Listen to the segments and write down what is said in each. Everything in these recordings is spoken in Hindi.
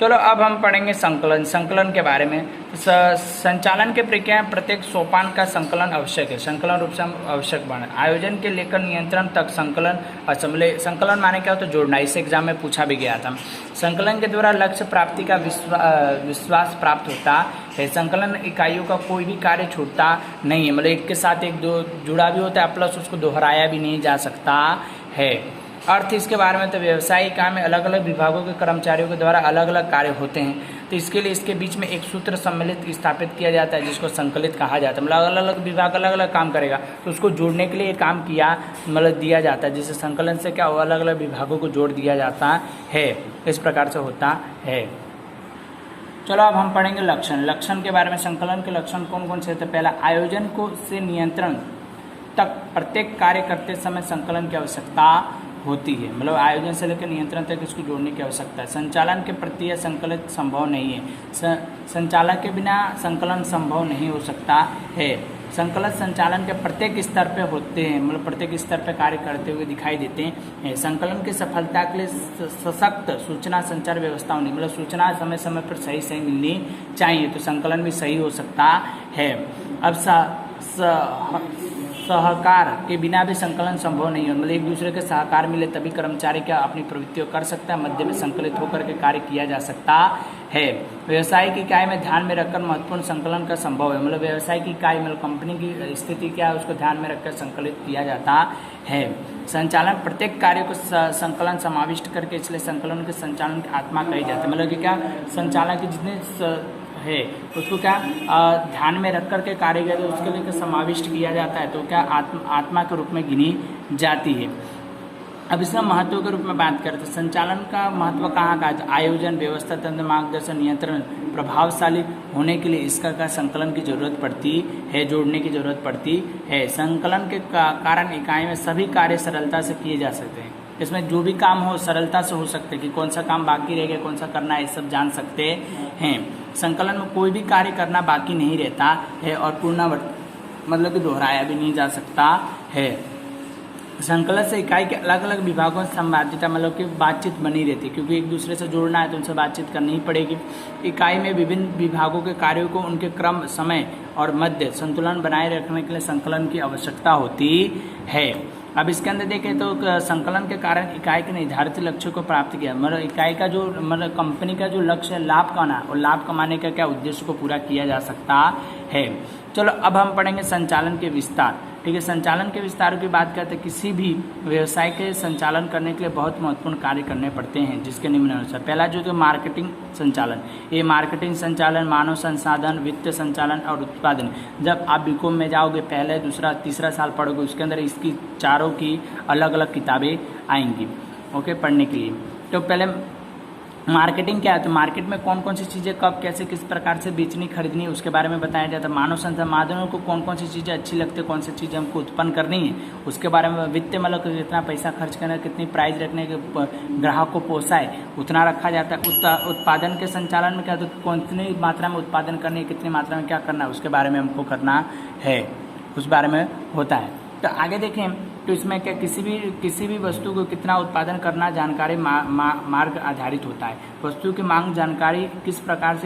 चलो अब हम पढ़ेंगे संकलन। संकलन के बारे में संचालन के प्रक्रिया प्रत्येक सोपान का संकलन आवश्यक है। संकलन रूप से हम आवश्यक बने आयोजन के लेकर नियंत्रण तक संकलन असम्बले। संकलन माने क्या होता है? जोड़ना। इस एग्जाम में पूछा भी गया था। संकलन के द्वारा लक्ष्य प्राप्ति का विश्वास प्राप्त होता है। संकलन इकाइयों का कोई भी कार्य छूटता नहीं है, मतलब एक के साथ एक दो जुड़ा भी होता है, प्लस उसको दोहराया भी नहीं जा सकता है। अर्थ इसके बारे में तो व्यवसायिक काम में अलग अलग विभागों के कर्मचारियों के द्वारा अलग अलग कार्य होते हैं, तो इसके लिए इसके बीच में एक सूत्र सम्मिलित स्थापित किया जाता है जिसको संकलित कहा जाता है। मतलब अलग अलग विभाग अलग अलग काम करेगा तो उसको जोड़ने के लिए काम किया मतलब दिया जाता है, जिससे संकलन से क्या अलग अलग विभागों को जोड़ दिया जाता है। इस प्रकार से होता है। चलो अब हम पढ़ेंगे लक्षण। लक्षण के बारे में संकलन के लक्षण कौन कौन से होते हैं? पहला, आयोजन को से नियंत्रण तक प्रत्येक कार्य करते समय संकलन की आवश्यकता होती है, मतलब आयोजन से लेकर नियंत्रण तक इसको जोड़ने की आवश्यकता है। संचालन के प्रति यह संकलित संभव नहीं है। संचालक के बिना संकलन संभव नहीं हो सकता है। संकलन संचालन के प्रत्येक स्तर पे होते हैं, मतलब प्रत्येक स्तर पे कार्य करते हुए दिखाई देते हैं। संकलन की सफलता के लिए सशक्त सूचना संचार व्यवस्था होनी, मतलब सूचना समय समय पर सही सही मिलनी चाहिए, तो संकलन भी सही हो सकता है। अब सहकार के बिना भी संकलन संभव नहीं है, मतलब एक दूसरे के सहकार मिले तभी कर्मचारी क्या अपनी प्रवृत्तियों कर सकता है, मध्य में संकलित होकर के कार्य किया जा सकता है। व्यवसायिक इकाई में ध्यान में रखकर महत्वपूर्ण संकलन का संभव है, मतलब व्यवसायिक इकाई मतलब कंपनी की स्थिति क्या है उसको ध्यान में रखकर संकलित किया जाता है। संचालन प्रत्येक कार्य को संकलन समाविष्ट करके, इसलिए संकलन के संचालन की आत्मा कही जाती है, मतलब कि क्या संचालन के जितने है उसको क्या ध्यान में रख करके कार्य किया, तो उसके लिए समाविष्ट किया जाता है, तो क्या आत्मा के रूप में गिनी जाती है। अब इसका महत्व के रूप में बात करते हैं। संचालन का महत्व कहाँ का है? आयोजन, व्यवस्था, तंत्र, मार्गदर्शन, नियंत्रण प्रभावशाली होने के लिए इसका का संकलन की जरूरत पड़ती है, जोड़ने की जरूरत पड़ती है। संकलन के कारण इकाई में सभी कार्य सरलता से किए जा सकते हैं। इसमें जो भी काम हो सरलता से हो सकते हैं, कि कौन सा काम बाकी रह गया, कौन सा करना है, ये सब जान सकते हैं। संकलन में कोई भी कार्य करना बाकी नहीं रहता है और पुनरावृत्त मतलब कि दोहराया भी नहीं जा सकता है। संकलन से इकाई के अलग अलग विभागों से संवादिता मतलब कि बातचीत बनी रहती है, क्योंकि एक दूसरे से जुड़ना है तो उनसे बातचीत करनी ही पड़ेगी। इकाई में विभिन्न विभागों के कार्यों को उनके क्रम, समय और मध्य संतुलन बनाए रखने के लिए संकलन की आवश्यकता होती है। अब इसके अंदर देखें तो संकलन के कारण इकाई के निर्धारित लक्ष्य को प्राप्त किया, मतलब इकाई का जो मतलब कंपनी का जो लक्ष्य है लाभ कमाना, और लाभ कमाने का क्या उद्देश्य को पूरा किया जा सकता है। चलो अब हम पढ़ेंगे संचालन के विस्तार। ठीक है, संचालन के विस्तार की बात करते हैं। किसी भी व्यवसाय के संचालन करने के लिए बहुत महत्वपूर्ण कार्य करने पड़ते हैं, जिसके निम्नानुसार। पहला जो तो मार्केटिंग संचालन, ये मार्केटिंग संचालन, मानव संसाधन, वित्त संचालन और उत्पादन। जब आप बीकॉम में जाओगे पहले दूसरा तीसरा साल पढ़ोगे, उसके अंदर इसकी चारों की अलग अलग किताबें आएंगी ओके पढ़ने के लिए। तो पहले मार्केटिंग क्या है? तो मार्केट में कौन कौन सी चीज़ें कब कैसे किस प्रकार से बेचनी खरीदनी उसके बारे में बताया जाता है। मानव संसाधनों को कौन कौन सी चीज़ें अच्छी लगती है, कौन सी चीज़ें हमको उत्पन्न करनी है उसके बारे में। वित्त मतलब कितना पैसा खर्च करना, कितनी प्राइस रखने के ग्राहक को पोसाए उतना रखा जाता है। उत्पादन के संचालन में क्या तो कितनी मात्रा में उत्पादन करनी है, कितनी मात्रा में क्या करना है उसके बारे में हमको करना है, उस बारे में होता है। तो आगे देखें तो इसमें क्या किसी भी वस्तु को कितना उत्पादन करना जानकारी मार्ग आधारित होता है। वस्तु की मांग जानकारी किस प्रकार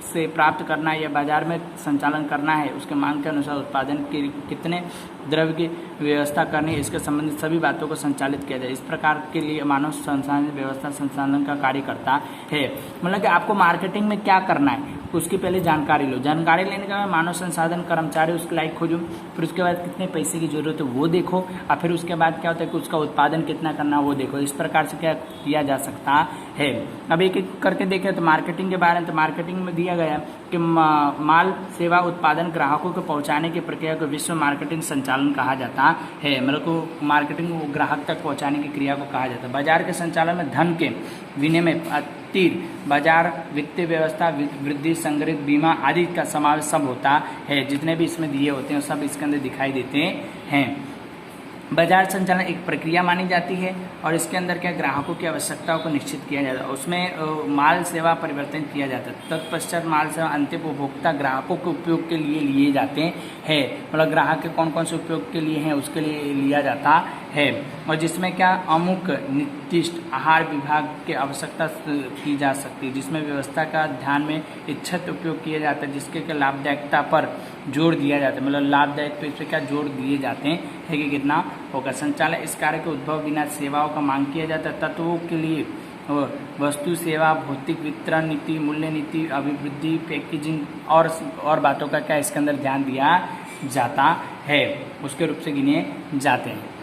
से प्राप्त करना है या बाजार में संचालन करना है, उसके मांग के अनुसार उत्पादन के कितने द्रव्य की व्यवस्था करनी है, इसके संबंधित सभी बातों को संचालित किया जाए। इस प्रकार के लिए मानव संसाधन व्यवस्था संचालन का कार्य करता है। मतलब कि आपको मार्केटिंग में क्या करना है उसकी पहले जानकारी लो। जानकारी लेने के बाद मानव संसाधन कर्मचारी उसके लायक खोजो, फिर उसके बाद कितने पैसे की जरूरत है वो देखो, और फिर उसके बाद क्या होता है कि उसका उत्पादन कितना करना वो देखो। इस प्रकार से क्या किया जा सकता है। अब एक एक करके देखें तो मार्केटिंग के बारे में, तो मार्केटिंग में दिया गया कि माल सेवा उत्पादन ग्राहकों को पहुंचाने की प्रक्रिया को विश्व मार्केटिंग संचालन कहा जाता है, मतलब को मार्केटिंग को ग्राहक तक पहुंचाने की क्रिया को कहा जाता है। बाजार के संचालन में धन के विनिमय, तीर बाजार, वित्तीय व्यवस्था, वृद्धि, संग्रहित, बीमा आदि का समावेश सब होता है। जितने भी इसमें दिए होते हैं सब इसके अंदर दिखाई देते हैं। बाजार संचालन एक प्रक्रिया मानी जाती है और इसके अंदर क्या ग्राहकों की आवश्यकताओं को निश्चित किया जाता है। उसमें माल सेवा परिवर्तन किया जाता है। तत्पश्चात माल सेवा अंतिम उपभोक्ता ग्राहकों के उपयोग के लिए लिए जाते हैं, मतलब ग्राहक के कौन कौन से उपयोग के लिए हैं उसके लिए लिया जाता है, और जिसमें क्या अमुक निर्दिष्ट आहार विभाग की आवश्यकता की जा सकती है, जिसमें व्यवस्था का ध्यान में इच्छित उपयोग किया जाता है, जिसके लाभदायकता पर जोर दिया जाता है, मतलब लाभदायक पे इस पर क्या जोर दिए जाते हैं कि कितना होगा। संचालन इस कार्य के उद्भव बिना सेवाओं का मांग किया जाता है। तत्वों के लिए वस्तु सेवा भौतिक वितरण नीति मूल्य नीति अभिवृद्धि पैकेजिंग और बातों का क्या इसके अंदर ध्यान दिया जाता है, उसके रूप से गिने जाते हैं।